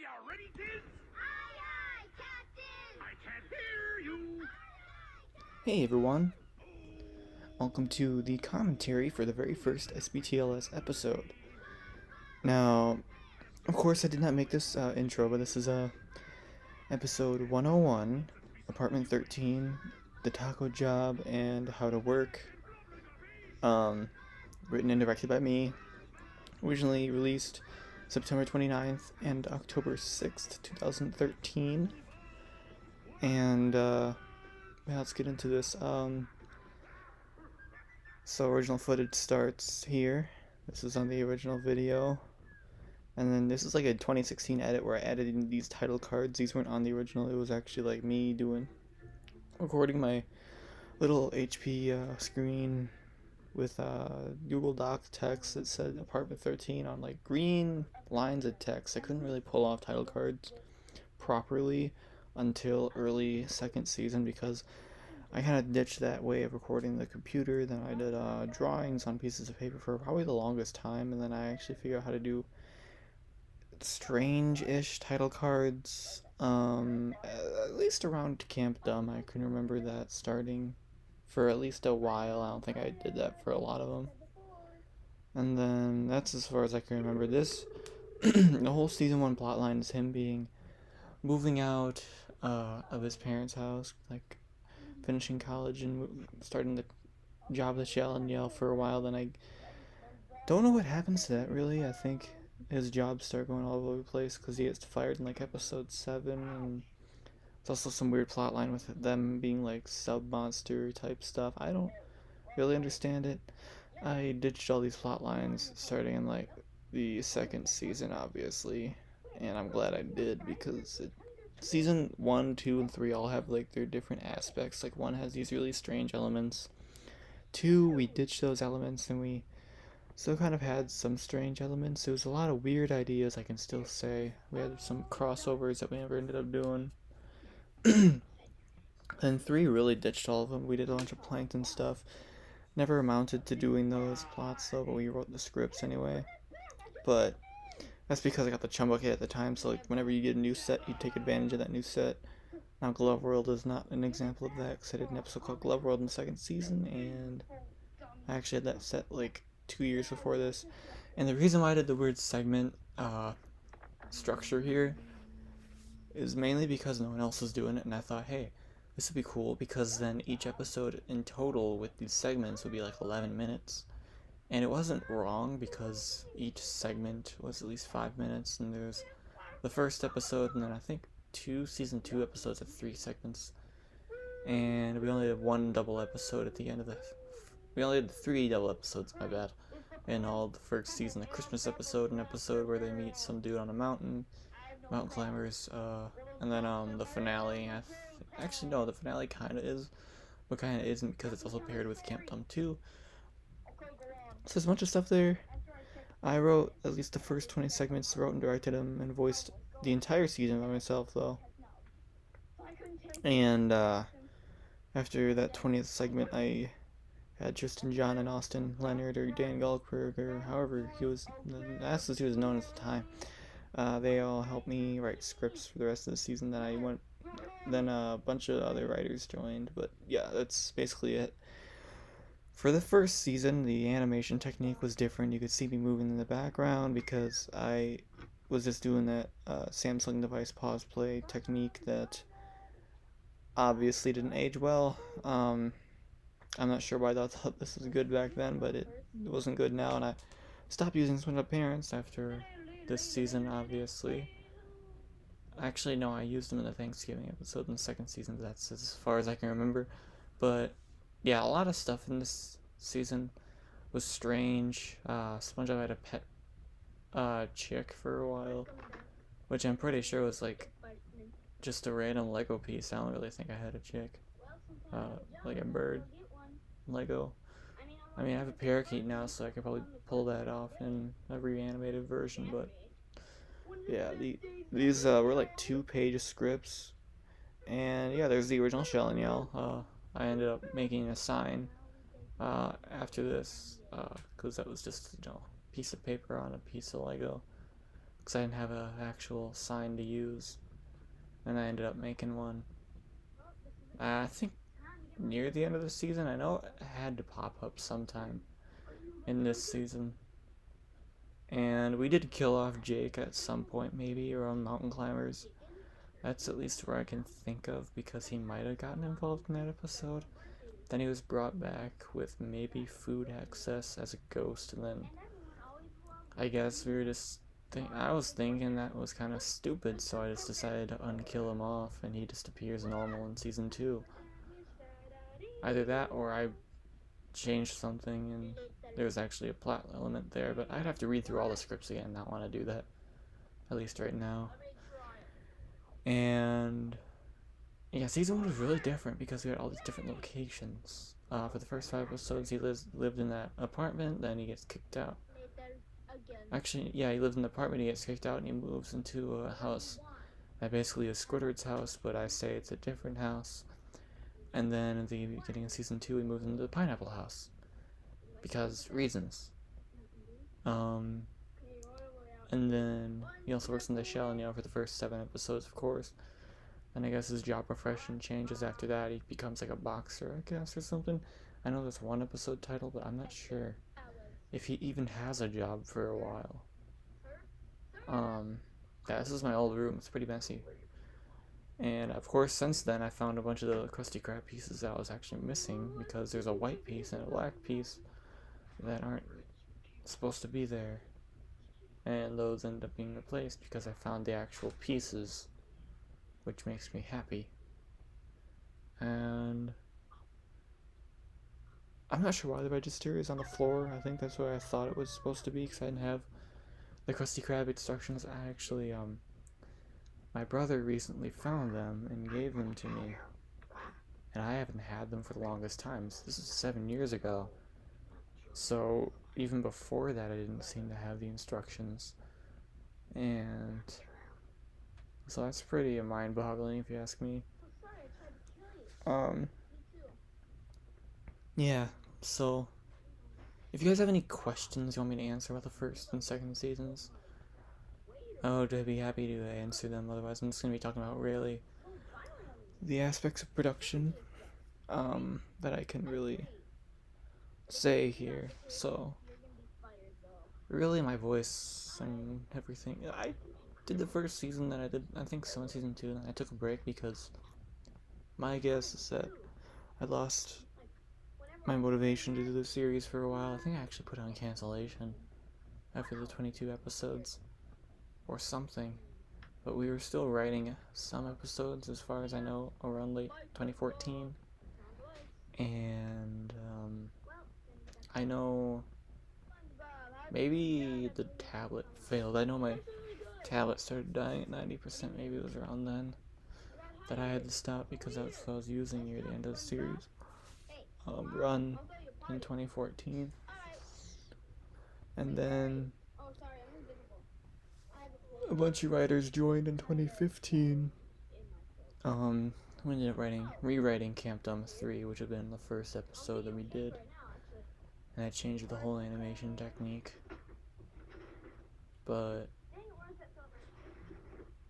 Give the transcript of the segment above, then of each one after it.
you ready, kids? Aye, aye, Captain! I can't hear you. Hey everyone, welcome to the commentary for the very first SB-TLS episode. Now, of course I did not make this intro, but this is episode 101, Apartment 13, The Taco Job, and How to Work, written and directed by me, originally released September 29th and October 6th, 2013, and yeah, let's get into this. So original footage starts here. This is on the original video. And then this is like a 2016 edit where I added in these title cards. These weren't on the original. It was actually like me recording my little HP screen with Google Docs text that said Apartment 13 on like green lines of text. I couldn't really pull off title cards properly until early second season because I kind of ditched that way of recording the computer. Then I did drawings on pieces of paper for probably the longest time, and then I actually figured out how to do strange-ish title cards, at least around Camp Dumb. I can remember that starting for at least a while. I don't think I did that for a lot of them. And then that's as far as I can remember. This, the whole season 1 plotline is him moving out of his parents' house, like finishing college and starting the job at Shell and Yale for a while. Then I don't know what happens to that really. I think his jobs start going all over the place because he gets fired in like episode 7, and there's also some weird plotline with them being like sub-monster type stuff. I don't really understand it. I ditched all these plot lines starting in like the second season, obviously, and I'm glad I did because season 1, 2, and 3 all have like their different aspects. Like 1 has these really strange elements. 2, we ditched those elements and we still kind of had some strange elements. There was a lot of weird ideas, I can still say. We had some crossovers that we never ended up doing. Then 3 really ditched all of them. We did a bunch of plankton stuff. Never amounted to doing those plots though, but we wrote the scripts anyway. But that's because I got the chum bucket at the time, so like whenever you get a new set, you take advantage of that new set. Now Glove World is not an example of that, because I did an episode called Glove World in the second season, and I actually had that set like 2 years before this. And the reason why I did the weird segment structure here is mainly because no one else was doing it, and I thought, hey, this would be cool because then each episode in total with these segments would be like 11 minutes. And it wasn't wrong because each segment was at least 5 minutes, and there's the first episode, and then I think season 2 episodes have 3 segments. And we only had 1 double episode at the end of we only had 3 double episodes, my bad, in all the first season. The Christmas episode, an episode where they meet some dude on a mountain climbers, and then the finale. Actually, no, the finale kind of is, but kind of isn't because it's also paired with Camp Dumb 2. So there's a bunch of stuff there. I wrote at least the first 20 segments, wrote and directed them, and voiced the entire season by myself, though. And after that 20th segment, I had Tristan John and Austin Leonard, or Dan Gulkberg, or however that's what he was known at the time. They all helped me write scripts for the rest of the season. Then a bunch of other writers joined, but yeah, that's basically it. For the first season, the animation technique was different. You could see me moving in the background because I was just doing that Samsung device pause play technique that obviously didn't age well. I'm not sure why I thought this was good back then, but it wasn't good now, and I stopped using SpongeBob Parents after this season, obviously. Actually, no, I used them in the Thanksgiving episode in the second season, but that's as far as I can remember. But yeah, a lot of stuff in this season was strange. SpongeBob had a pet chick for a while, which I'm pretty sure was like just a random Lego piece. I don't really think I had a chick, like a bird Lego. I mean, I have a parakeet now, so I could probably pull that off in a reanimated version, but yeah, these were like 2-page scripts, and yeah, there's the original Shell and Yell. I ended up making a sign after this, because that was just, a piece of paper on a piece of Lego. because I didn't have an actual sign to use, and I ended up making one. I think near the end of the season. I know it had to pop up sometime in this season. And we did kill off Jake at some point, maybe around Mountain Climbers. That's at least where I can think of, because he might have gotten involved in that episode. Then he was brought back with maybe food access as a ghost, and then I guess we were just I was thinking that was kind of stupid, so I just decided to unkill him off, and he just appears normal in season 2. Either that, or I changed something and there's actually a plot element there, but I'd have to read through all the scripts again and not want to do that, at least right now. And yeah, season 1 was really different because we had all these different locations. For the first 5 episodes, he lived in that apartment, then he gets kicked out. Actually, yeah, he lives in the apartment, he gets kicked out, and he moves into a house that basically is Squidward's house, but I say it's a different house. And then at the beginning of season 2, he moves into the pineapple house. Because reasons. And then he also works in the shell, for the first 7 episodes, of course. And I guess his job profession changes after that. He becomes like a boxer, I guess, or something. I know there's one episode title, but I'm not sure if he even has a job for a while. Yeah, this is my old room. It's pretty messy. And of course, since then, I found a bunch of the Krusty Krab pieces that I was actually missing, because there's a white piece and a black piece that aren't supposed to be there. And those end up being replaced because I found the actual pieces, which makes me happy. And I'm not sure why the register is on the floor. I think that's where I thought it was supposed to be, because I didn't have the Krusty Krab instructions. I actually, my brother recently found them and gave them to me, and I haven't had them for the longest time. This is 7 years ago. So even before that, I didn't seem to have the instructions. And so that's pretty mind-boggling, if you ask me. Yeah, so if you guys have any questions you want me to answer about the first and second seasons, I'd be happy to answer them. Otherwise, I'm just going to be talking about really the aspects of production that I can really say here. So really, my voice and everything. I did the first season, then I think some season 2, and I took a break because my guess is that I lost my motivation to do the series for a while. I think I actually put on cancellation after the 22 episodes or something, but we were still writing some episodes, as far as I know, around late 2014. And I know maybe the tablet failed. I know my tablet started dying at 90%. Maybe it was around then that I had to stop, because that's what I was using near the end of the series run in 2014. And then a bunch of writers joined in 2015. We ended up rewriting Camp Dumb 3, which had been the first episode that we did, and I changed the whole animation technique. But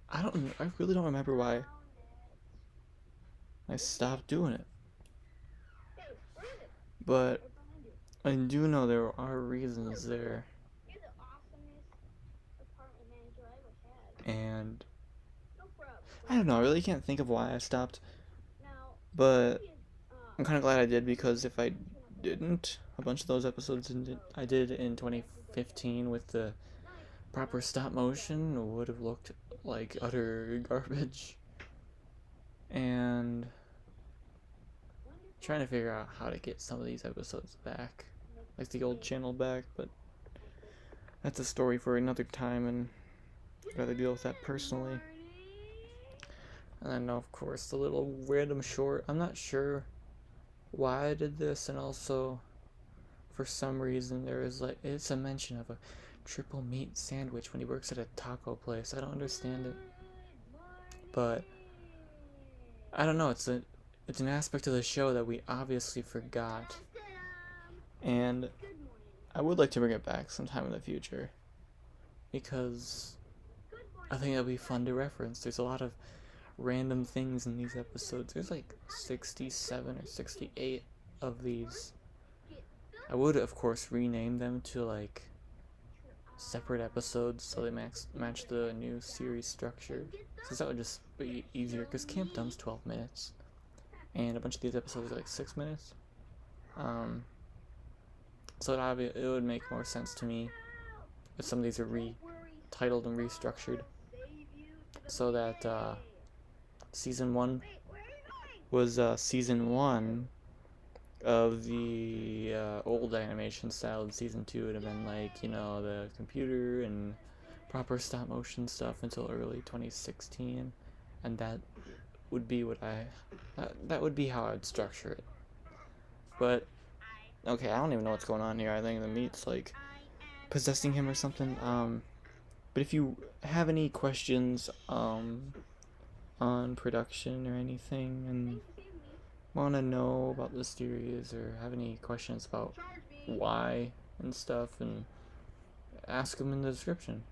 I really don't remember why I stopped doing it. But I do know there are reasons there. And I don't know, I really can't think of why I stopped. But I'm kind of glad I did, because if I didn't, a bunch of those episodes I did in 2015 with the proper stop motion would have looked like utter garbage. And trying to figure out how to get some of these episodes back, like the old channel back, but that's a story for another time, and I'd rather deal with that personally. And then, of course, the little random short. I'm not sure why I did this, and also, for some reason, it's a mention of a triple meat sandwich when he works at a taco place. I don't understand it, but I don't know. It's an aspect of the show that we obviously forgot, and I would like to bring it back sometime in the future, because I think that'll be fun to reference. There's a lot of random things in these episodes. There's like 67 or 68 of these. I would, of course, rename them to like separate episodes so they match the new series structure. Because that would just be easier. Because Camp Dump's 12 minutes, and a bunch of these episodes are like 6 minutes. So it would make more sense to me if some of these are retitled and restructured, so that season 1 was season 1 of the old animation style, and season 2 would have been like, you know, the computer and proper stop motion stuff until early 2016, and that would be what that would be how I'd structure it. But okay, I don't even know what's going on here. I think the meat's like possessing him or something. But if you have any questions on production or anything, and want to know about the series, or have any questions about why and stuff, and ask them in the description.